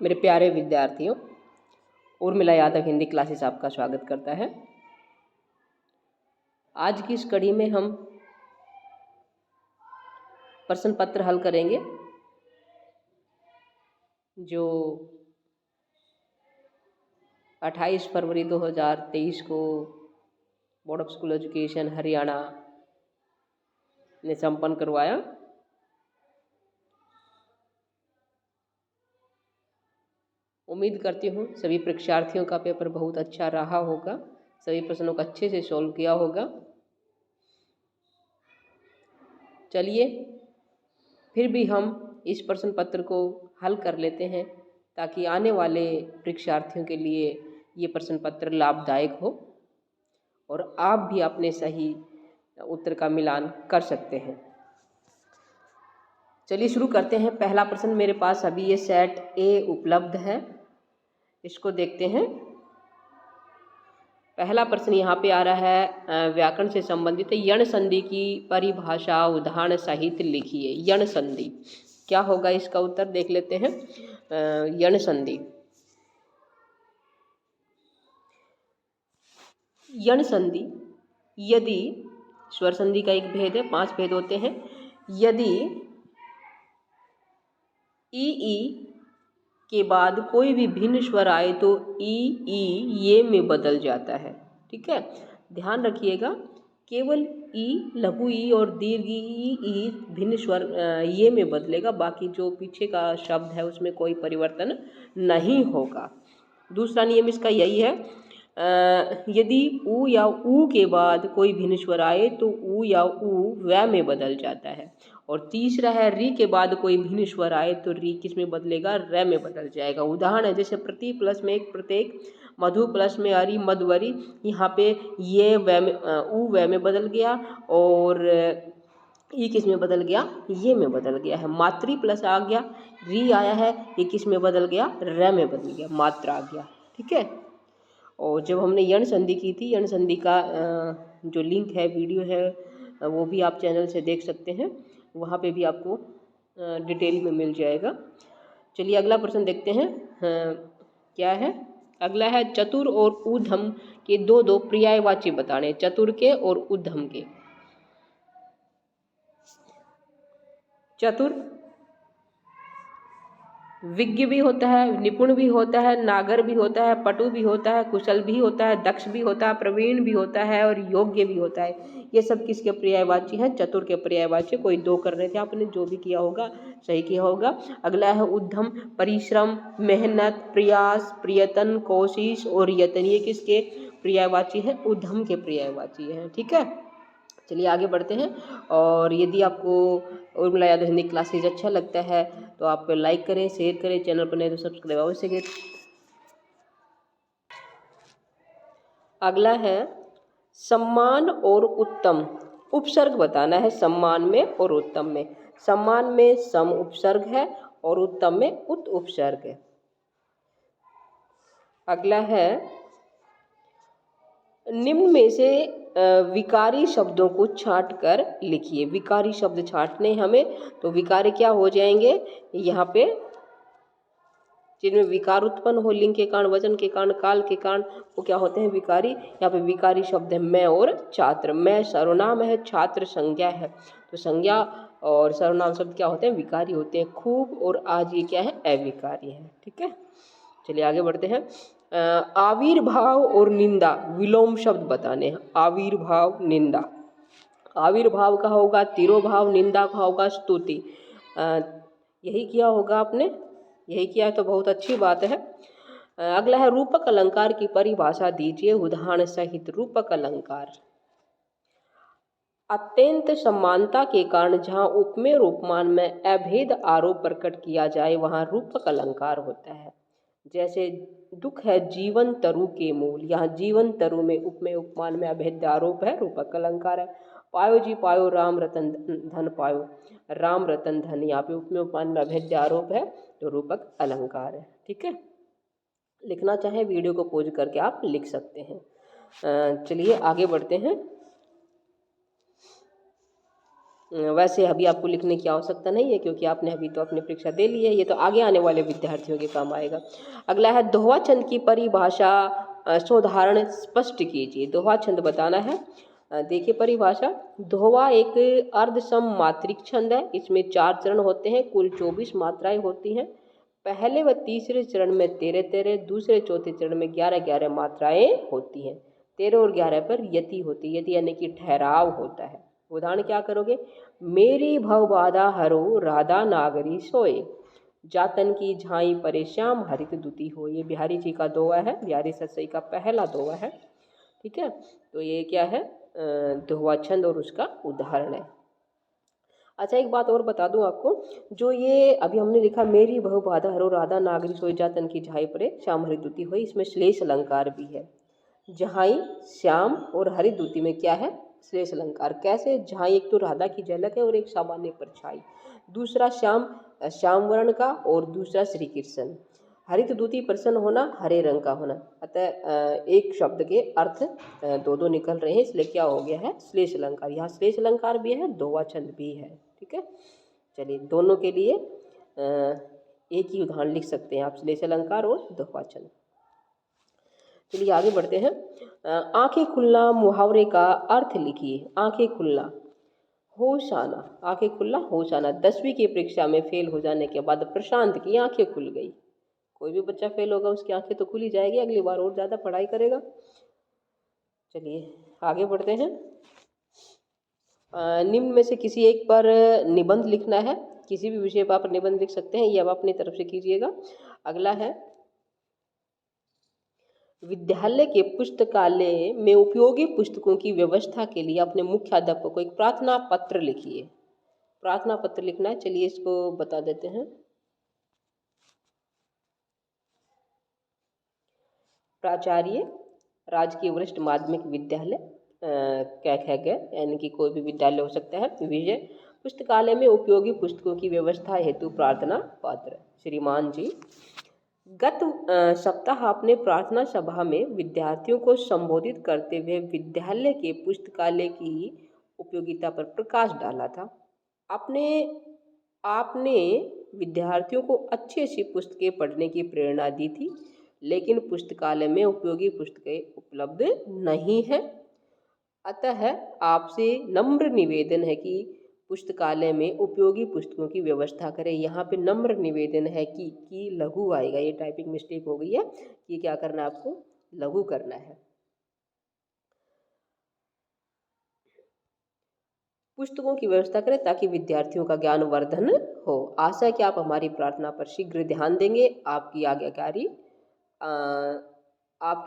मेरे प्यारे विद्यार्थियों, उर्मिला यादव हिंदी क्लासेस आपका स्वागत करता है। आज की इस कड़ी में हम प्रश्न पत्र हल करेंगे जो 28 फरवरी 2023 को board of school education Haryana ने संपन्न करवाया। उम्मीद करती हूँ सभी परीक्षार्थियों का पेपर बहुत अच्छा रहा होगा, सभी प्रश्नों को अच्छे से सॉल्व किया होगा। चलिए फिर भी हम इस प्रश्न पत्र को हल कर लेते हैं ताकि आने वाले परीक्षार्थियों के लिए ये प्रश्न पत्र लाभदायक हो और आप भी अपने सही उत्तर का मिलान कर सकते हैं। चलिए शुरू करते हैं। पहला प्रश्न मेरे पास अभी ये सेट ए उपलब्ध है, इसको देखते हैं। पहला प्रश्न यहाँ पे आ रहा है, व्याकरण से संबंधित है। यण संधि की परिभाषा उदाहरण सहित लिखिए। यण संधि क्या होगा, इसका उत्तर देख लेते हैं। यण संधि, यण संधि यदि स्वर संधि का एक भेद है, 5 भेद होते हैं। यदि ई के बाद कोई भी भिन्न स्वर आए तो ई ये में बदल जाता है। ठीक है, ध्यान रखिएगा, केवल ई, लघु ई और दीर्घ ई भिन्न स्वर ये में बदलेगा, बाकी जो पीछे का शब्द है उसमें कोई परिवर्तन नहीं होगा। दूसरा नियम इसका यही है, यदि ऊ या ऊ के बाद कोई भिन्न स्वर आए तो ऊ या ऊ व में बदल जाता है। और तीसरा है, री के बाद कोई भिन्न स्वर आए तो री किस में बदलेगा, र में बदल जाएगा। उदाहरण है जैसे प्रति प्लस में एक प्रत्येक, मधु प्लस में अरि मधुवरी, यहाँ पे ये व में ऊ व में बदल गया और ई किस में बदल गया, ये में बदल गया है। मातृ प्लस आ गया, री आया है, ये किस में बदल गया, र में बदल गया, मात्रा आ गया। ठीक है, और जब हमने यण संधि की थी, यण संधि का जो लिंक है, वीडियो है, वो भी आप चैनल से देख सकते हैं, वहाँ पे भी आपको डिटेल में मिल जाएगा। चलिए अगला प्रश्न देखते हैं। क्या है, अगला है, चतुर और ऊधम के दो पर्यायवाची बताने। चतुर के और ऊधम के। चतुर विज्ञ भी होता है, निपुण भी होता है, नागर भी होता है, पटु भी होता है, कुशल भी होता है, दक्ष भी होता है, प्रवीण भी होता है और योग्य भी होता है। ये सब किसके पर्यायवाची हैं, चतुर के पर्यायवाची। कोई 2 कर रहे थे आपने, जो भी किया होगा सही किया होगा। अगला है उद्यम, परिश्रम, मेहनत, प्रयास, प्रयत्न, कोशिश और यत्न। ये किसके पर्यायवाची है, उद्यम के पर्यायवाची है। ठीक है, चलिए आगे बढ़ते हैं। और यदि आपको उर्मिला यादव हिंदी क्लासेज अच्छा लगता है तो आप लाइक करें, शेयर करें, चैनल पर नहीं तो सब्सक्राइब अवश्य करें। अगला है, सम्मान और उत्तम उपसर्ग बताना है। सम्मान में और उत्तम में। सम्मान में सम उपसर्ग है और उत्तम में उत उपसर्ग है। अगला है, निम्न में से विकारी शब्दों को छांट कर लिखिए। विकारी शब्द छांटने हमें, तो विकारी क्या हो जाएंगे, यहाँ पे जिनमें विकार उत्पन्न हो, लिंग के कारण, वचन के कारण, काल के कारण, वो क्या होते हैं, विकारी। यहाँ पे विकारी शब्द है मैं और छात्र। मैं सर्वनाम है, छात्र संज्ञा है, तो संज्ञा और सर्वनाम शब्द क्या होते हैं, विकारी होते हैं। खूब और आज ये क्या है, अविकारी है। ठीक है, चलिए आगे बढ़ते हैं। आविर्भाव और निंदा विलोम शब्द बताने हैं। आविर्भाव, निंदा। आविर्भाव का होगा तिरोभाव, निंदा का होगा स्तुति। यही किया होगा आपने, यही किया है तो बहुत अच्छी बात है। अगला है, रूपक अलंकार की परिभाषा दीजिए उदाहरण सहित। रूपक अलंकार, अत्यंत समानता के कारण जहाँ उपमेय और उपमान में अभेद आरोप प्रकट किया जाए वहाँ रूपक अलंकार होता है। जैसे दुख है जीवन तरु के मूल, यहाँ जीवन तरु में उपमेय उपमान में अभेद आरोप है, रूपक अलंकार है। पायो जी पायो राम रतन धन पायो, राम रतन धन, यहाँ पे उपमेय उपमान में अभेद आरोप है तो रूपक अलंकार है। ठीक है, लिखना चाहे वीडियो को पॉज करके आप लिख सकते हैं। चलिए आगे बढ़ते हैं। वैसे अभी आपको लिखने की आवश्यकता नहीं है क्योंकि आपने अभी तो अपनी परीक्षा दे ली है, ये तो आगे आने वाले विद्यार्थियों के काम आएगा। अगला है दोहा छंद की परिभाषा सोदाहरण स्पष्ट कीजिए। दोहा छंद बताना है। देखिए परिभाषा, दोहा एक अर्धसम मात्रिक छंद है। इसमें 4 चरण होते हैं, कुल 24 मात्राएं होती हैं। पहले व तीसरे चरण में 13-13, दूसरे चौथे चरण में 11-11 मात्राएं होती हैं। 13 और 11 पर यति होती है, यति यानी कि ठहराव होता है। उदाहरण क्या करोगे, मेरी भव बाधा हरो राधा नागरी सोए, जातन की झाई परे श्याम हरित दुती हो। ये बिहारी जी का दोहा है, बिहारी सतसई का पहला दोहा है। ठीक है, तो ये क्या है, दोहा छंद और उसका उदाहरण है। अच्छा एक बात और बता दूं आपको, जो ये अभी हमने लिखा मेरी बहु बाधा हरो राधा नागरी सोई जातन की झाई परे श्याम हरिदूती होई, इसमें श्लेष अलंकार भी है। झाई श्याम और हरिदूती में क्या है, श्लेष अलंकार। कैसे, झाई एक तो राधा की झलक है और एक सामान्य परछाई, दूसरा श्याम श्याम वर्ण का और दूसरा श्री कृष्ण। हरित दूती प्रसन्न होना, हरे रंग का होना, अतः एक शब्द के अर्थ दो दो निकल रहे हैं, इसलिए क्या हो गया है, श्लेष अलंकार। यहाँ श्लेष अलंकार भी है, दोहा छंद भी है। ठीक है, चलिए दोनों के लिए एक ही उदाहरण लिख सकते हैं आप, श्लेष अलंकार और दोहा छंद। चलिए आगे बढ़ते हैं। आंखें खुलना मुहावरे का अर्थ लिखिए। आंखें खुलना, होश आना, आंखें खुलना होश आना। 10वीं की परीक्षा में फेल हो जाने के बाद प्रशांत की आंखें खुल गई। कोई भी बच्चा फेल होगा उसकी आंखें तो खुल ही जाएगी, अगली बार और ज़्यादा पढ़ाई करेगा। चलिए आगे बढ़ते हैं। निम्न में से किसी एक पर निबंध लिखना है, किसी भी विषय पर आप निबंध लिख सकते हैं, ये आप अपनी तरफ से कीजिएगा। अगला है, विद्यालय के पुस्तकालय में उपयोगी पुस्तकों की व्यवस्था के लिए अपने मुख्याध्यापक को एक प्रार्थना पत्र लिखिए। प्रार्थना पत्र लिखना है, चलिए इसको बता देते हैं। प्राचार्य राजकीय वरिष्ठ माध्यमिक विद्यालय कैखैगय, यानी कि कोई भी विद्यालय हो सकता है, विजय, पुस्तकालय में उपयोगी पुस्तकों की व्यवस्था हेतु प्रार्थना पत्र। श्रीमान जी, गत सप्ताह आपने प्रार्थना सभा में विद्यार्थियों को संबोधित करते हुए विद्यालय के पुस्तकालय की उपयोगिता पर प्रकाश डाला था। आपने विद्यार्थियों को अच्छी सी पुस्तकें पढ़ने की प्रेरणा दी थी, लेकिन पुस्तकालय में उपयोगी पुस्तकें उपलब्ध नहीं है। अतः आपसे नम्र निवेदन है कि पुस्तकालय में उपयोगी पुस्तकों की व्यवस्था करें। यहाँ पे नम्र निवेदन है कि लघु आएगा, ये टाइपिंग मिस्टेक हो गई है, कि क्या करना है आपको, लघु करना है। पुस्तकों की व्यवस्था करें ताकि विद्यार्थियों का ज्ञान वर्धन हो। आशा है कि आप हमारी प्रार्थना पर शीघ्र ध्यान देंगे। आपकी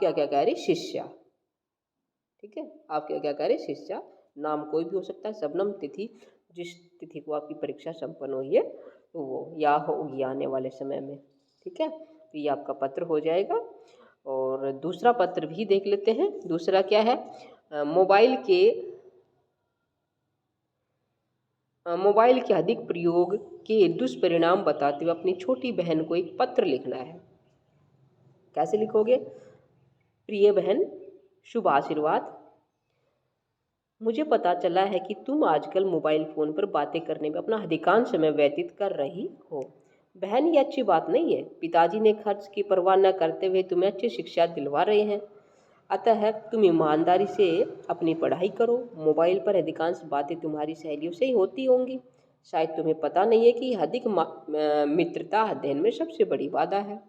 आज्ञाकारी शिष्या। ठीक है, आपकी आज्ञाकारी शिष्या। नाम कोई भी हो सकता है, शबनम, तिथि, जिस तिथि को आपकी परीक्षा संपन्न हुई है वो, या होगी आने वाले समय में। ठीक है, तो ये आपका पत्र हो जाएगा। और दूसरा पत्र भी देख लेते हैं। दूसरा क्या है, मोबाइल के अधिक प्रयोग के दुष्परिणाम बताते हुए अपनी छोटी बहन को एक पत्र लिखना है। कैसे लिखोगे, प्रिय बहन, शुभ आशीर्वाद, मुझे पता चला है कि तुम आजकल मोबाइल फ़ोन पर बातें करने में अपना अधिकांश समय व्यतीत कर रही हो। बहन, ये अच्छी बात नहीं है। पिताजी ने खर्च की परवाह न करते हुए तुम्हें अच्छी शिक्षा दिलवा रहे हैं, अतः तुम ईमानदारी से अपनी पढ़ाई करो। मोबाइल पर अधिकांश बातें तुम्हारी सहेलियों से ही होती होंगी। शायद तुम्हें पता नहीं है कि अधिक मित्रता अध्ययन में सबसे बड़ी बाधा है।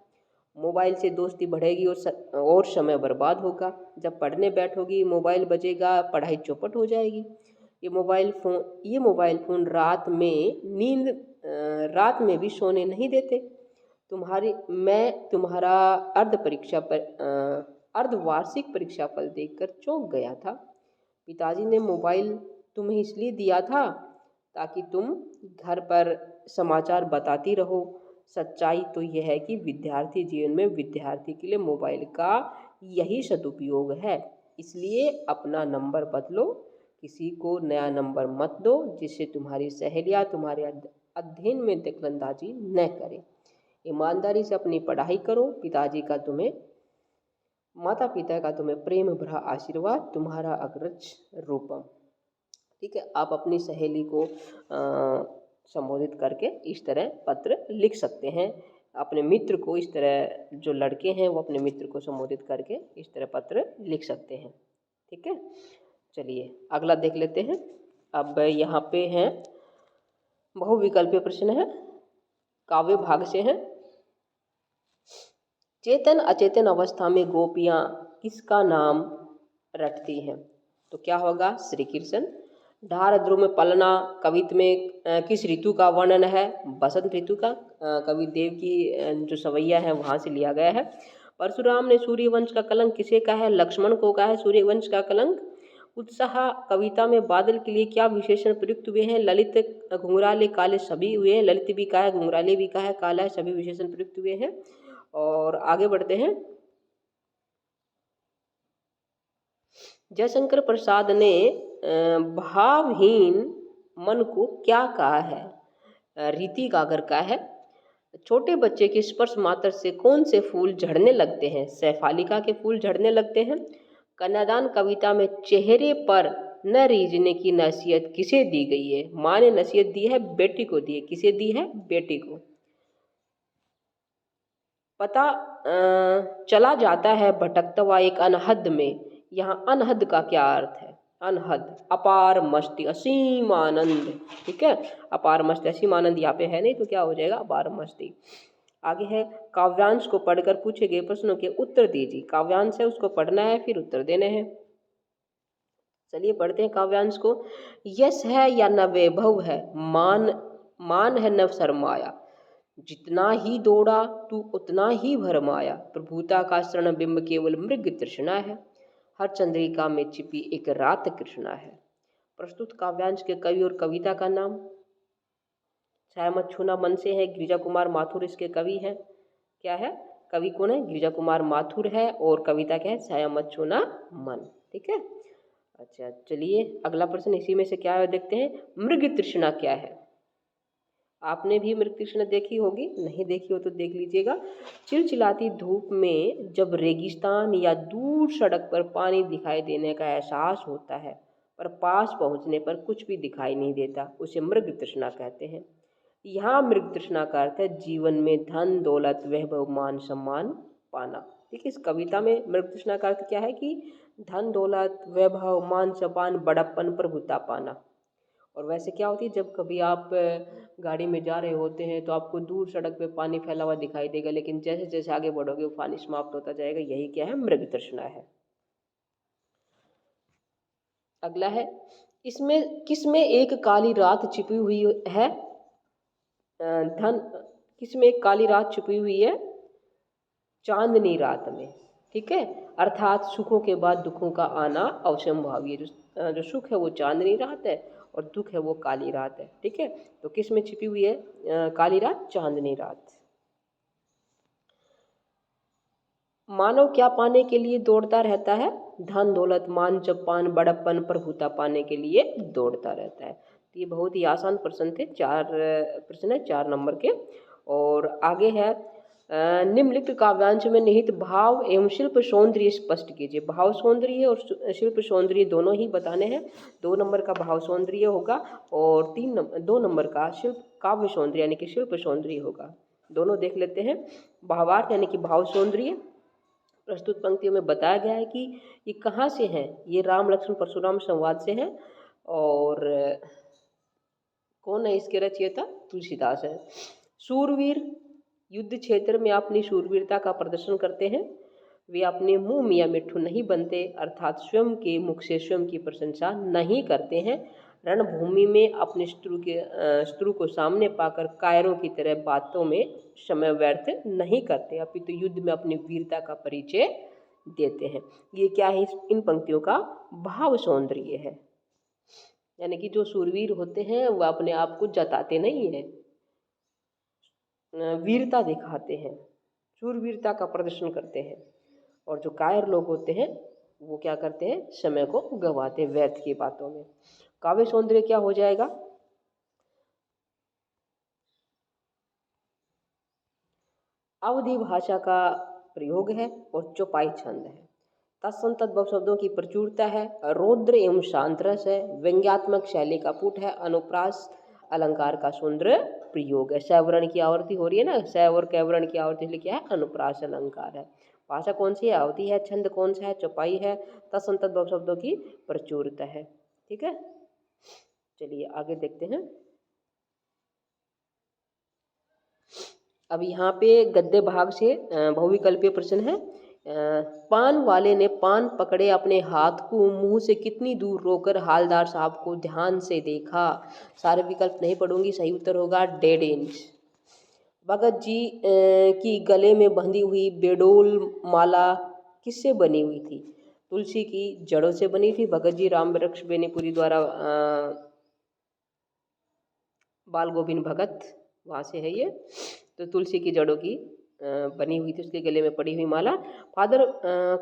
मोबाइल से दोस्ती बढ़ेगी और समय बर्बाद होगा। जब पढ़ने बैठोगी मोबाइल बजेगा, पढ़ाई चौपट हो जाएगी। ये मोबाइल फ़ोन रात में भी सोने नहीं देते। तुम्हारा अर्धवार्षिक परीक्षाफल देखकर चौंक गया था। पिताजी ने मोबाइल तुम्हें इसलिए दिया था ताकि तुम घर पर समाचार बताती रहो। सच्चाई तो यह है कि विद्यार्थी जीवन में विद्यार्थी के लिए मोबाइल का यही सदुपयोग है। इसलिए अपना नंबर बदलो, किसी को नया नंबर मत दो जिससे तुम्हारी सहेलियाँ तुम्हारे अध्ययन में दखलंदाजी न करें। ईमानदारी से अपनी पढ़ाई करो। माता पिता का तुम्हें प्रेम भरा आशीर्वाद। तुम्हारा अग्रज रूपम। ठीक है, आप अपनी सहेली को संबोधित करके इस तरह पत्र लिख सकते हैं। अपने मित्र को इस तरह, जो लड़के हैं वो अपने मित्र को संबोधित करके इस तरह पत्र लिख सकते हैं। ठीक है, चलिए अगला देख लेते हैं। अब यहाँ पे हैं बहुविकल्पीय प्रश्न है, काव्य भाग से है। चेतन अचेतन अवस्था में गोपियाँ किसका नाम रटती हैं? तो क्या होगा? श्री कृष्ण। ढार ध्रुव में पलना कवित्व में किस ऋतु का वर्णन है? बसंत ऋतु का। कवि देव की जो सवैया है वहाँ से लिया गया है। परशुराम ने सूर्यवंश का कलंक किसे कहा है? लक्ष्मण को कहा है सूर्यवंश का कलंक। उत्साह कविता में बादल के लिए क्या विशेषण प्रयुक्त हुए हैं? ललित घुंघराले काले सभी हुए हैं। ललित भी कहा है, घुंघराले भी कहा है, काला है, सभी विशेषण प्रयुक्त हुए हैं। और आगे बढ़ते हैं। जयशंकर प्रसाद ने भावहीन मन को क्या कहा है? रीति गागर का है। छोटे बच्चे के स्पर्श मात्र से कौन से फूल झड़ने लगते हैं? सैफालिका के फूल झड़ने लगते हैं। कन्यादान कविता में चेहरे पर न रीझने की नसीहत किसे दी गई है? माँ ने नसीहत दी है, बेटी को दी है। किसे दी है? बेटी को। पता चला जाता है भटकता हुआ एक अनहद में। यहाँ अनहद का क्या अर्थ है? अनहद अपार मस्ती, असीम आनंद। ठीक है, अपार मस्ती, असीम आनंद यहाँ पे है नहीं तो क्या हो जाएगा? अपार मस्ती। आगे है काव्यांश को पढ़कर पूछे गए प्रश्नों के उत्तर दीजिए। काव्यांश है, उसको पढ़ना है फिर उत्तर देने हैं। चलिए पढ़ते हैं काव्यांश को। यश है या न वैभव है, मान है न शर्माया, जितना ही दौड़ा तू उतना ही भरमाया, प्रभुता का शरण बिंब केवल मृग तृष्णा है, हर चंद्रिका में छिपी एक रात कृष्णा है। प्रस्तुत काव्यांश के कवि और कविता का नाम? छाया मत छूना मन से है, गिरिजा कुमार माथुर इसके कवि हैं। क्या है? कवि कौन है? गिरिजा कुमार माथुर है। और कविता क्या है? छाया मत छूना मन। ठीक है, अच्छा चलिए अगला प्रश्न इसी में से क्या है देखते हैं। मृग तृष्णा क्या है? आपने भी मृग तृष्णा देखी होगी, नहीं देखी हो तो देख लीजिएगा। चिलचिलाती धूप में जब रेगिस्तान या दूर सड़क पर पानी दिखाई देने का एहसास होता है पर पास पहुंचने पर कुछ भी दिखाई नहीं देता, उसे मृग तृष्णा कहते हैं। यहाँ मृग तृष्णा का अर्थ है जीवन में धन दौलत वैभव मान सम्मान पाना। देखिए इस कविता में मृग तृष्णा का अर्थ क्या है कि धन दौलत वैभव मान सम्मान बड़प्पन प्रभुता पाना। और वैसे क्या होती है, जब कभी आप गाड़ी में जा रहे होते हैं तो आपको दूर सड़क पे पानी फैला हुआ दिखाई देगा, लेकिन जैसे जैसे आगे बढ़ोगे वो पानी समाप्त होता जाएगा। यही क्या है? मृग तृष्णा है। अगला है, इसमें किसमें एक काली रात छिपी हुई है? धन किसमें एक काली रात छिपी हुई है? चांदनी रात में। ठीक है, अर्थात सुखों के बाद दुखों का आना अवश्यंभावी है। जो सुख है वो चांदनी रात है और दुख है वो काली रात है। ठीक है, तो किस में छिपी हुई है काली रात? चांदनी रात। मानव क्या पाने के लिए दौड़ता रहता है? धन दौलत मान सम्मान बड़प्पन प्रभुता पाने के लिए दौड़ता रहता है। तो ये बहुत ही आसान प्रश्न थे, 4 प्रश्न है 4 नंबर के। और आगे है निम्नलिखित काव्यांश में निहित भाव एवं शिल्प सौंदर्य स्पष्ट कीजिए। भाव सौंदर्य और शिल्प सौंदर्य दोनों ही बताने हैं। 2 नंबर का भाव सौंदर्य होगा और 2 नंबर का शिल्प काव्य सौंदर्य यानी कि शिल्प सौंदर्य होगा। दोनों देख लेते हैं। भावार्थ यानी कि भाव सौंदर्य प्रस्तुत पंक्तियों में बताया गया है कि ये कहाँ से हैं? ये राम लक्ष्मण परशुराम संवाद से हैं। और कौन है इसके रचयिता? तुलसीदास है। शूरवीर युद्ध क्षेत्र में अपनी शूरवीरता का प्रदर्शन करते हैं। वे अपने मुंह मियाँ मिट्ठू नहीं बनते, अर्थात स्वयं के मुख से स्वयं की प्रशंसा नहीं करते हैं। रणभूमि में अपने शत्रु को सामने पाकर कायरों की तरह बातों में समय व्यर्थ नहीं करते, अपितु युद्ध में अपनी वीरता का परिचय देते हैं। ये क्या है? इन पंक्तियों का भाव सौंदर्य है। यानी कि जो शूरवीर होते हैं वह अपने आप को जताते नहीं हैं, वीरता दिखाते हैं, शूरवीरता का प्रदर्शन करते हैं। और जो कायर लोग होते हैं वो क्या करते हैं? समय को गंवाते हैं व्यर्थ की बातों में। काव्य सौंदर्य क्या हो जाएगा? अवधि भाषा का प्रयोग है और चौपाई छंद है। तत्सम तद्भव शब्दों की प्रचुरता है, रौद्र एवं शांत रस है, व्यंग्यात्मक शैली का पुट है, अनुप्रास अलंकार का सुंदर प्रयोग है। सवर्ण की आवर्ती हो रही है ना, स और कैवर्ण की आवर्ती, इसलिए क्या है, अनुप्रास अलंकार है। भाषा कौन सी है, अवधि है, छंद कौन सा है, चौपाई है, तत्सम तद्भव शब्दों की प्रचुरता है। ठीक है, चलिए आगे देखते हैं। अब यहाँ पे गद्य भाग से बहुविकल्पीय प्रश्न है। पान वाले ने पान पकड़े अपने हाथ को मुंह से कितनी दूर रोकर हालदार साहब को ध्यान से देखा। सारे विकल्प नहीं पढ़ूंगी, सही उत्तर होगा 1.5 इंच। भगत जी की गले में बंधी हुई बेडोल माला किससे बनी हुई थी। तुलसी की जड़ों से बनी थी। भगत जी राम वृक्ष बेनीपुरी द्वारा बाल गोविंद भगत, वहाँ से है ये। तो तुलसी की जड़ों की बनी हुई थी उसके गले में पड़ी हुई माला। फादर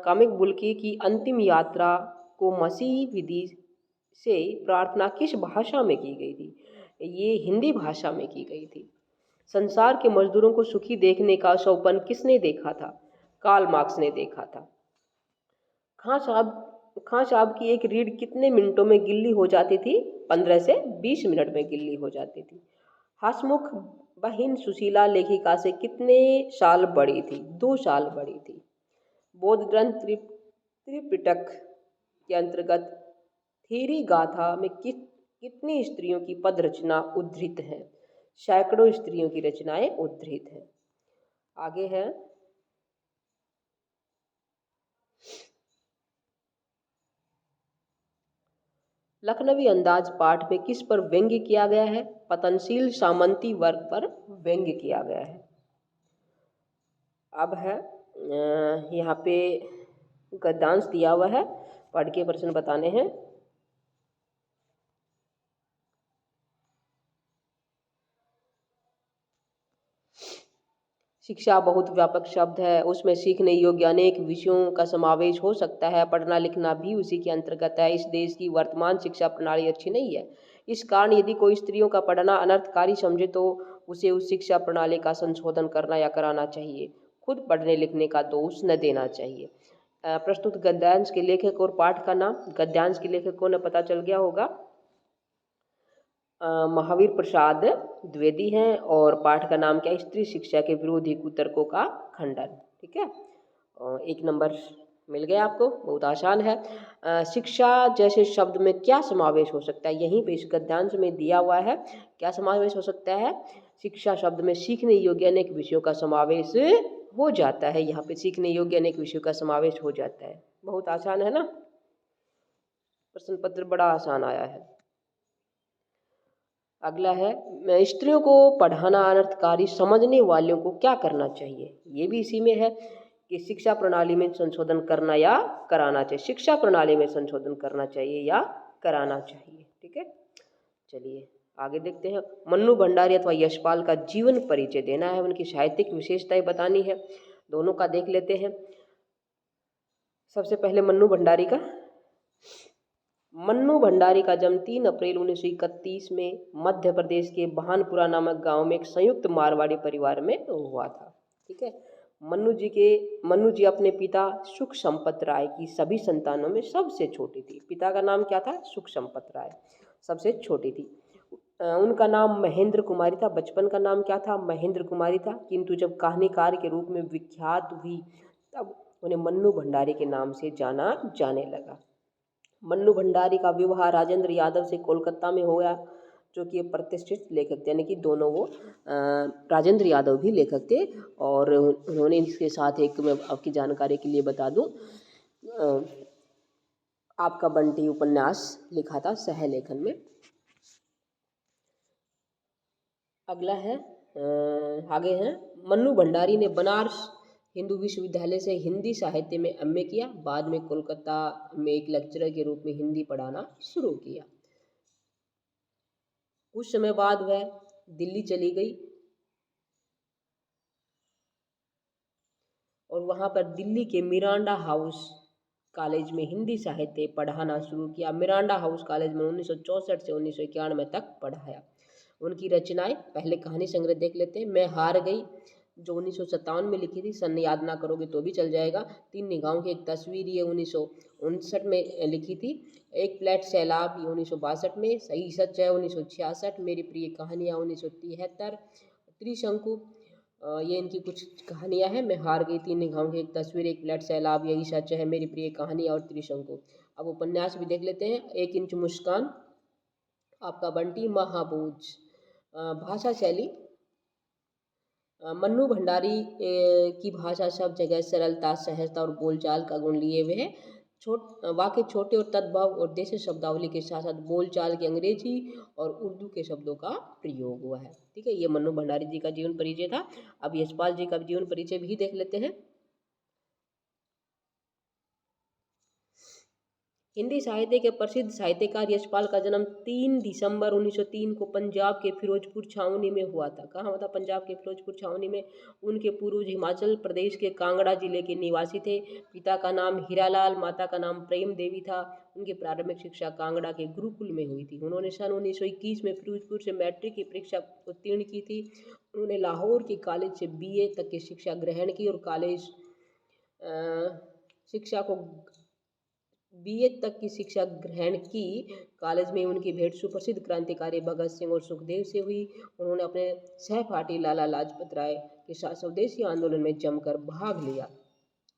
कामिक बुल्की की अंतिम यात्रा को मसीही विधि से प्रार्थना किस भाषा में की गई थी। ये हिंदी भाषा में की गई थी। संसार के मजदूरों को सुखी देखने का सौपन किसने देखा था। कार्ल मार्क्स ने देखा था। खां साहब की एक रीढ़ कितने मिनटों में गिल्ली हो जाती थी। 15 से 20 मिनट में गिल्ली हो जाती थी। हसमुख बहिन सुशीला लेखिका से कितने साल बड़ी थी। 2 साल बड़ी थी। बौद्ध ग्रंथ त्रिपिटक के अंतर्गत थेरी गाथा में कितनी स्त्रियों की पद रचना उद्धृत है। सैकड़ों स्त्रियों की रचनाएं उद्धृत हैं। आगे है लखनवी अंदाज पाठ में किस पर व्यंग्य किया गया है। पतनशील सामंती वर्ग पर व्यंग्य किया गया है। अब है यहाँ पे गद्यांश दिया हुआ है, पढ़ के प्रश्न बताने हैं। शिक्षा बहुत व्यापक शब्द है, उसमें सीखने योग्य अनेक विषयों का समावेश हो सकता है। पढ़ना लिखना भी उसी के अंतर्गत है। इस देश की वर्तमान शिक्षा प्रणाली अच्छी नहीं है। इस कारण यदि कोई स्त्रियों का पढ़ना अनर्थकारी समझे तो उसे उस शिक्षा प्रणाली का संशोधन करना या कराना चाहिए। खुद पढ़ने लिखने का दोष न देना चाहिए। प्रस्तुत गद्यांश के लेखक और पाठ का नाम। गद्यांश के लेखक को न पता चल गया होगा, महावीर प्रसाद द्विवेदी हैं। और पाठ का नाम क्या है, स्त्री शिक्षा के विरोधी कुतर्कों का खंडन। ठीक है, 1 नंबर मिल गया आपको, बहुत आसान है। शिक्षा जैसे शब्द में क्या समावेश हो सकता है, यहीं पे इस गद्यांश में दिया हुआ है। क्या समावेश हो सकता है, शिक्षा शब्द में सीखने योग्य अनेक विषयों का समावेश हो जाता है। यहाँ पे सीखने योग्य अनेक विषयों का समावेश हो जाता है। बहुत आसान है ना, प्रश्न पत्र बड़ा आसान आया है। अगला है स्त्रियों को पढ़ाना अनर्थकारी समझने वालों को क्या करना चाहिए। ये भी इसी में है कि शिक्षा प्रणाली में संशोधन करना या कराना चाहिए। शिक्षा प्रणाली में संशोधन करना चाहिए या कराना चाहिए। ठीक है, चलिए आगे देखते हैं। मन्नू भंडारी अथवा यशपाल का जीवन परिचय देना है, उनकी साहित्यिक विशेषताएं बतानी है। दोनों का देख लेते हैं। सबसे पहले मन्नू भंडारी का। मन्नू भंडारी का जन्म 3 अप्रैल 1931 में मध्य प्रदेश के बहानपुरा नामक गांव में एक संयुक्त मारवाड़ी परिवार में हुआ था। ठीक है, मन्नू जी अपने पिता सुख संपत राय की सभी संतानों में सबसे छोटी थी। पिता का नाम क्या था, सुख संपत राय, सबसे छोटी थी। उनका नाम महेंद्र कुमारी था। बचपन का नाम क्या था, महेंद्र कुमारी था। किंतु जब कहानीकार के रूप में विख्यात हुई तब उन्हें मन्नू भंडारी के नाम से जाना जाने लगा। मन्नू भंडारी का विवाह राजेंद्र यादव से कोलकाता में हुआ, जो कि प्रतिष्ठित लेखक थे, यानी कि दोनों वो राजेंद्र यादव भी लेखक थे। और उन्होंने इसके साथ एक, मैं आपकी जानकारी के लिए बता दूं, आपका बंटी उपन्यास लिखा था सह लेखन में। अगला है आगे है मन्नू भंडारी ने बनारस हिंदू विश्वविद्यालय से हिंदी साहित्य में एमए किया। बाद में कोलकाता में एक लेक्चरर के रूप में हिंदी पढ़ाना शुरू किया। कुछ समय बाद वह दिल्ली चली गई और वहाँ पर दिल्ली के मिरांडा हाउस कॉलेज में हिंदी साहित्य पढ़ाना शुरू किया। मिरांडा हाउस कॉलेज में 1964 से 1991 तक पढ़ाया। उनकी रचनाएं, पहले कहानी संग्रह देख लेते हैं। मैं हार गई, जो 1957 में लिखी थी, सन याद ना करोगे तो भी चल जाएगा। 3 निगाहों की एक तस्वीर, ये 1959 में लिखी थी। एक फ्लैट सैलाब, ये 1962 में। सही सच है 1966। मेरी प्रिय कहानियाँ 1973। त्रिशंकु, ये इनकी कुछ कहानियाँ हैं। मैं हार गई, 3 निगाहों की एक तस्वीर, एक फ्लैट सैलाब, यही सच है, मेरी प्रिय कहानियाँ और त्रिशंकु। अब उपन्यास भी देख लेते हैं। 1 इंच मुस्कान, आपका बंटी महाबूज। भाषा शैली, मन्नू भंडारी की भाषा सब जगह सरलता, सहजता और बोलचाल का गुण लिए हुए है। वाक्य छोटे और तद्भव और देसी शब्दावली के साथ साथ बोलचाल के अंग्रेजी और उर्दू के शब्दों का प्रयोग हुआ है। ठीक है, ये मन्नू भंडारी जी का जीवन परिचय था। अब यशपाल जी का जीवन परिचय भी देख लेते हैं। हिंदी साहित्य के प्रसिद्ध साहित्यकार यशपाल का जन्म 3 दिसंबर 1903 को पंजाब के फिरोजपुर छावनी में हुआ था। कहाँ हुआ था? पंजाब के फिरोजपुर छावनी में। उनके पूर्वज हिमाचल प्रदेश के कांगड़ा जिले के निवासी थे। पिता का नाम हीरालाल, माता का नाम प्रेम देवी था। उनकी प्रारंभिक शिक्षा कांगड़ा के गुरुकुल में हुई थी। उन्होंने सन 1921 में फिरोजपुर से मैट्रिक की परीक्षा उत्तीर्ण की थी। उन्होंने लाहौर के कॉलेज से BA तक की शिक्षा ग्रहण की और कॉलेज शिक्षा को BA तक की शिक्षा ग्रहण की। कॉलेज में उनकी भेंट सुप्रसिद्ध क्रांतिकारी भगत सिंह और सुखदेव से हुई। उन्होंने अपने सहपाठी लाला लाजपत राय के साथ स्वदेशी आंदोलन में जमकर भाग लिया।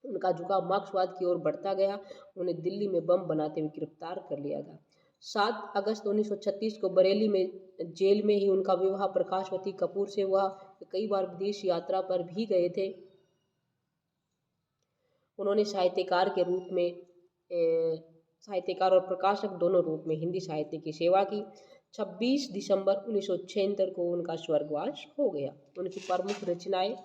उनका झुकाव मार्क्सवाद की ओर बढ़ता गया। उन्हें दिल्ली में बम बनाते हुए गिरफ्तार कर लिया गया। 7 अगस्त 1936 को बरेली में जेल में ही उनका विवाह प्रकाशवती कपूर से हुआ। कई बार विदेश यात्रा पर भी गए थे। उन्होंने साहित्यकार के रूप में साहित्यकार और प्रकाशक दोनों रूप में हिंदी साहित्य की सेवा की। 26 दिसंबर 1976 को उनका स्वर्गवास हो गया। उनकी प्रमुख रचनाएं,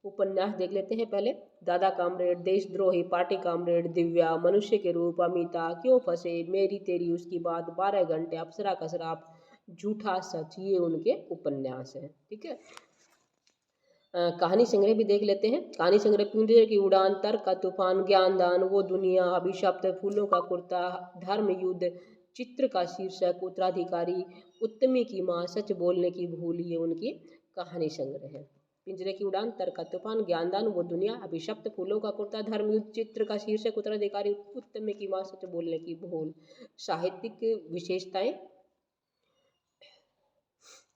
उपन्यास देख लेते हैं पहले। दादा कामरेड, देशद्रोही, पार्टी कामरेड, दिव्या, मनुष्य के रूप, अमिता, क्यों फंसे, मेरी तेरी उसकी बात, 12 घंटे, अप्सरा का शराब, झूठा सच, ये उनके उपन्यास हैं। ठीक है, कहानी संग्रह भी देख लेते हैं। कहानी संग्रह, पिंजरे की उड़ान, तर्क का तूफान, ज्ञानदान, वो दुनिया, अभिशप्त, फूलों का कुर्ता, धर्म युद्ध, चित्र का शीर्षक, उत्तराधिकारी, उत्तमी की माँ, सच बोलने की भूल, ये उनकी कहानी संग्रह है। पिंजरे की उड़ान, तर्क का तूफान, ज्ञानदान, वो दुनिया, अभिशप्त, फूलों का कुर्ता, धर्म युद्ध, चित्र का शीर्षक, उत्तराधिकारी, उत्तमी की माँ, सच बोलने की भूल। साहित्यिक विशेषताएं,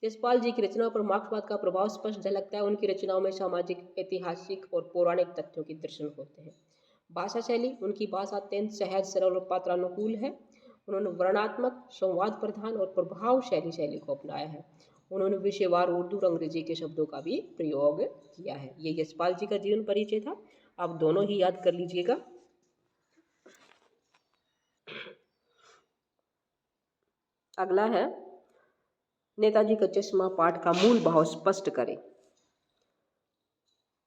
यशपाल जी की रचनाओं पर मार्क्सवाद का प्रभाव स्पष्ट झलकता है। उनकी रचनाओं में सामाजिक, ऐतिहासिक और पौराणिक तथ्यों के दर्शन होते हैं। भाषा शैली, उनकी भाषा अत्यंत सहज, सरल और पात्रानुकूल है। उन्होंने वर्णात्मक, संवाद प्रधान और प्रभावशाली शैली को अपनाया है। उन्होंने विषयवार उर्दू और अंग्रेजी के शब्दों का भी प्रयोग किया है। ये यशपाल जी का जीवन परिचय था। आप दोनों ही याद कर लीजिएगा। अगला है, नेताजी का चश्मा पाठ का मूल भाव स्पष्ट करें।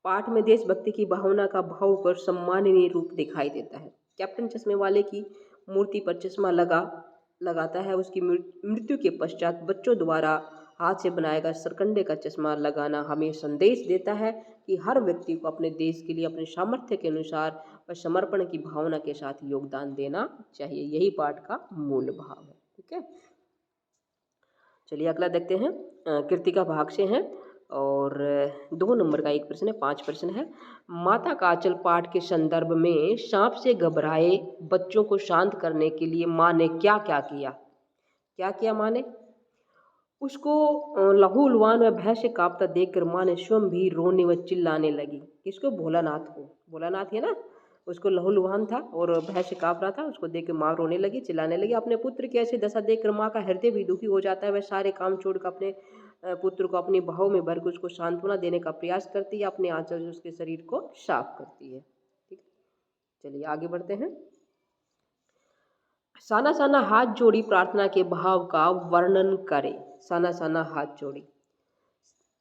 पाठ में देशभक्ति की भावना का भाव और सम्माननीय रूप दिखाई देता है। कैप्टन चश्मे वाले की मूर्ति पर चश्मा लगाता है। उसकी मृत्यु के पश्चात बच्चों द्वारा हाथ से बनाया गया सरकंडे का चश्मा लगाना हमें संदेश देता है कि हर व्यक्ति को अपने देश के लिए अपने सामर्थ्य के अनुसार व समर्पण की भावना के साथ योगदान देना चाहिए। यही पाठ का मूल भाव है। ठीक है, चलिए अगला देखते हैं। कृतिका भाग से हैं और 2 नंबर का एक प्रश्न है, 5 प्रश्न है। माता का आंचल पाठ के संदर्भ में सांप से घबराए बच्चों को शांत करने के लिए माँ ने क्या क्या किया? क्या किया माँ ने? उसको लहूलुहान व भय से कांपता देखकर माँ ने स्वयं भी रोने व चिल्लाने लगी। किसको? भोलानाथ को। भोलानाथ है ना, उसको लहूलुहान था और भय से काँप रहा था। उसको देख कर माँ रोने लगी, चिल्लाने लगी। अपने पुत्र की ऐसी दशा देखकर माँ का हृदय भी दुखी हो जाता है। वह सारे काम छोड़कर अपने पुत्र को अपनी बाहों में भरकर उसको सांत्वना देने का प्रयास करती है। अपने आंचल से उसके शरीर को साफ करती है। ठीक, चलिए आगे बढ़ते हैं। साना साना हाथ जोड़ी प्रार्थना के भाव का वर्णन करें। साना साना हाथ जोड़ी,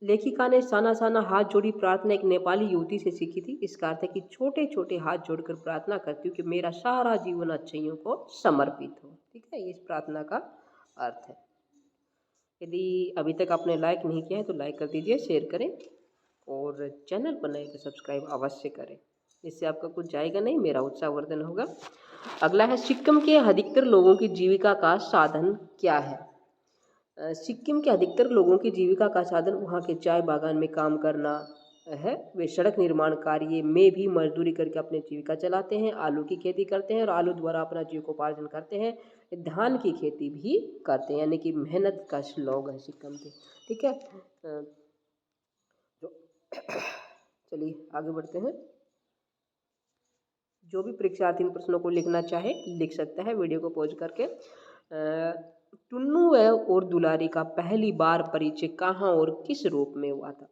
लेखिका ने साना साना हाथ जोड़ी प्रार्थना एक नेपाली युवती से सीखी थी। इसका अर्थ है कि छोटे छोटे हाथ जोड़कर प्रार्थना करती हूँ कि मेरा सारा जीवन अच्छाइयों को समर्पित हो। ठीक है, ये इस प्रार्थना का अर्थ है। यदि अभी तक आपने लाइक नहीं किया है तो लाइक कर दीजिए, शेयर करें और चैनल पर नए तो सब्सक्राइब अवश्य करें। इससे आपका कुछ जाएगा नहीं, मेरा उत्साहवर्धन होगा। अगला है, सिक्किम के अधिकतर लोगों की जीविका का साधन क्या है? सिक्किम के अधिकतर लोगों की जीविका का साधन वहाँ के चाय बागान में काम करना, है वे सड़क निर्माण कार्य में भी मजदूरी करके अपनी जीविका चलाते हैं। आलू की खेती करते हैं और आलू द्वारा अपना जीविकोपार्जन करते हैं। धान की खेती भी करते हैं, यानी कि मेहनत कश लोग हैं सिक्किम के। ठीक है, चलिए आगे बढ़ते हैं। जो भी परीक्षार्थी इन प्रश्नों को लिखना चाहे लिख सकता है वीडियो को पॉज करके। टुन्नू और दुलारी का पहली बार परिचय कहाँ और किस रूप में हुआ था?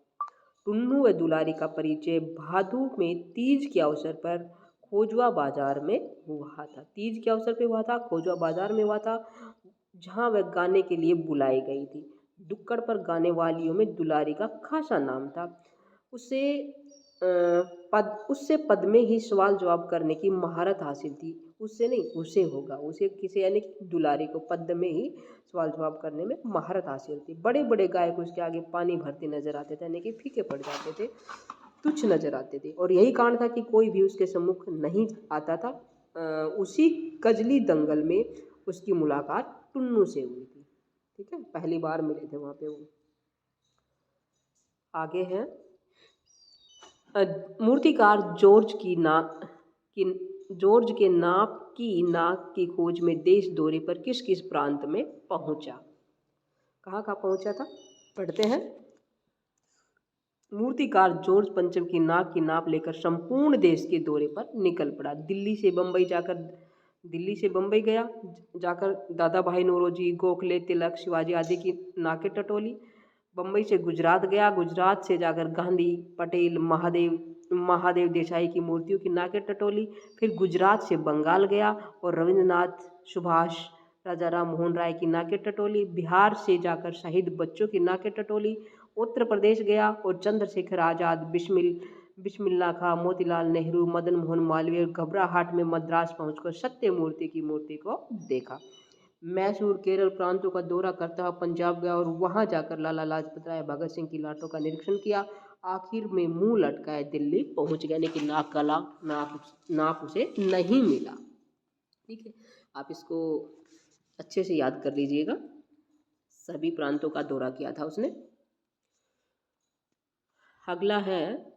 टुन्नू व दुलारी का परिचय भादु में तीज के अवसर पर खोजवा बाजार में हुआ था। तीज के अवसर पर हुआ था, खोजवा बाजार में हुआ था, जहाँ वह गाने के लिए बुलाई गई थी। दुक्कड़ पर गाने वालियों में दुलारी का खासा नाम था। उससे पद में ही सवाल जवाब करने की महारत हासिल थी। उससे नहीं, उसे होगा, उसे किसे, यानी कि दुलारी को पद में ही सवाल जवाब करने में महारत हासिल थी। बड़े बड़े गायक उसके आगे पानी भरते नजर आते थे, यानी कि फीके पड़ जाते थे, तुच्छ नजर आते थे। और यही कारण था कि कोई भी उसके सम्मुख नहीं आता था। उसी कजली दंगल में उसकी मुलाकात टुन्नू से हुई थी। ठीक है, पहली बार मिले थे वहाँ पे वो। आगे है मूर्तिकार जॉर्ज के नाक की खोज में देश दौरे पर किस किस प्रांत में पहुंचा? कहाँ पहुंचा था, पढ़ते हैं। मूर्तिकार जॉर्ज पंचम की नाप लेकर संपूर्ण देश के दौरे पर निकल पड़ा। दिल्ली से बम्बई गया, जाकर दादा भाई नौरोजी, गोखले, तिलक, शिवाजी आदि की नाकें टटोली। बम्बई से गुजरात गया, गुजरात से जाकर गांधी, पटेल, महादेव देसाई की मूर्तियों की नाकें टटोली। फिर गुजरात से बंगाल गया और रविंद्रनाथ, सुभाष, राजा राम मोहन राय की नाकें टटोली। बिहार से जाकर शहीद बच्चों की नाकें टटोली। उत्तर प्रदेश गया और चंद्रशेखर आज़ाद, बिस्मिल्लाह खां, मोतीलाल नेहरू, मदन मोहन मालवीय और घबराहट में मद्रास पहुंचकर सत्यमूर्ति की मूर्ति को देखा। मैसूर, केरल प्रांतों का दौरा करता हुआ पंजाब गया और वहां जाकर लाला लाजपत राय, भगत सिंह की लाटों का निरीक्षण किया। आखिर में मुंह लटकाए दिल्ली पहुंच गया, लेकिन नाक उसे नहीं मिला। ठीक है, आप इसको अच्छे से याद कर लीजिएगा। सभी प्रांतों का दौरा किया था उसने। अगला है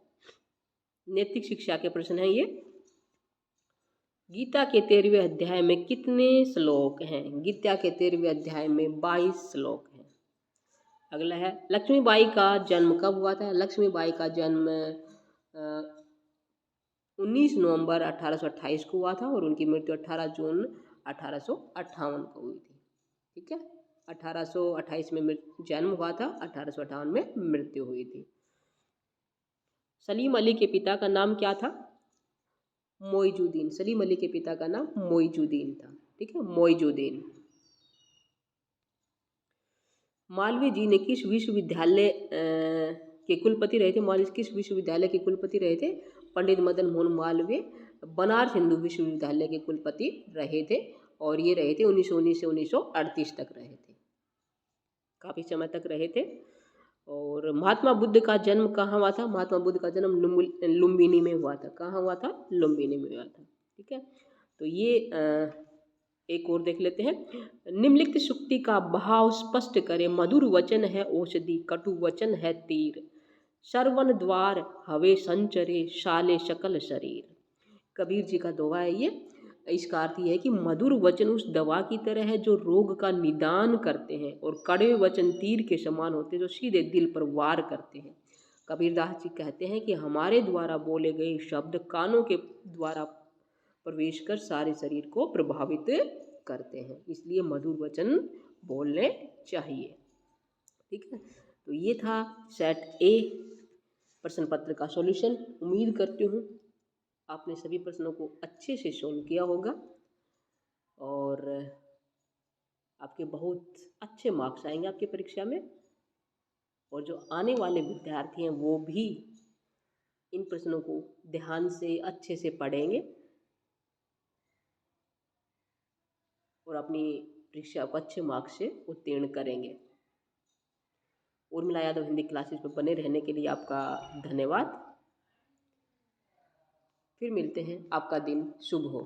नैतिक शिक्षा के प्रश्न है ये। गीता के 13वें अध्याय में कितने श्लोक हैं? गीता के 13वें अध्याय में 22 श्लोक हैं। अगला है लक्ष्मीबाई का जन्म कब हुआ था? लक्ष्मीबाई का जन्म 19 नवंबर 1828 को हुआ था और उनकी मृत्यु 18 जून 1858 को हुई थी। ठीक है, 1828 में जन्म हुआ था, 1858 में मृत्यु हुई थी। सलीम अली के पिता का नाम क्या था? मोइजुद्दीन। सलीम अली के पिता का नाम मोइजुद्दीन था। ठीक है, मोइजुद्दीन। मालवीय जी ने किस विश्वविद्यालय के कुलपति रहे थे? मालवीय किस विश्वविद्यालय के कुलपति रहे थे? पंडित मदन मोहन मालवीय बनारस हिंदू विश्वविद्यालय के कुलपति रहे थे और ये रहे थे 1919 से 1938 तक रहे थे, काफ़ी समय तक रहे थे। और महात्मा बुद्ध का जन्म कहाँ हुआ था? महात्मा बुद्ध का जन्म लुम्बिनी में हुआ था। कहाँ हुआ था? लुम्बिनी में हुआ था। ठीक है, तो ये एक और देख लेते हैं। निम्नलिखित सूक्ति का भाव स्पष्ट करें। मधुर वचन है औषधि, कटु वचन है तीर। श्रवण द्वार हवे संचरे, शाले सकल शरीर। कबीर जी का दोहा है ये। इसका अर्थ ये है कि मधुर वचन उस दवा की तरह है जो रोग का निदान करते हैं और कड़वे वचन तीर के समान होते हैं जो सीधे दिल पर वार करते हैं। कबीरदास जी कहते हैं कि हमारे द्वारा बोले गए शब्द कानों के द्वारा प्रवेश कर सारे शरीर को प्रभावित करते हैं, इसलिए मधुर वचन बोलने चाहिए। ठीक है, तो ये था सेट ए प्रश्न पत्र का सॉल्यूशन। उम्मीद करती हूँ आपने सभी प्रश्नों को अच्छे से सॉल्व किया होगा और आपके बहुत अच्छे मार्क्स आएंगे आपकी परीक्षा में। और जो आने वाले विद्यार्थी हैं वो भी इन प्रश्नों को ध्यान से अच्छे से पढ़ेंगे और अपनी परीक्षा को अच्छे मार्क्स से उत्तीर्ण करेंगे। उर्मिला यादव हिंदी क्लासेस में बने रहने के लिए आपका धन्यवाद। फिर मिलते हैं, आपका दिन शुभ हो।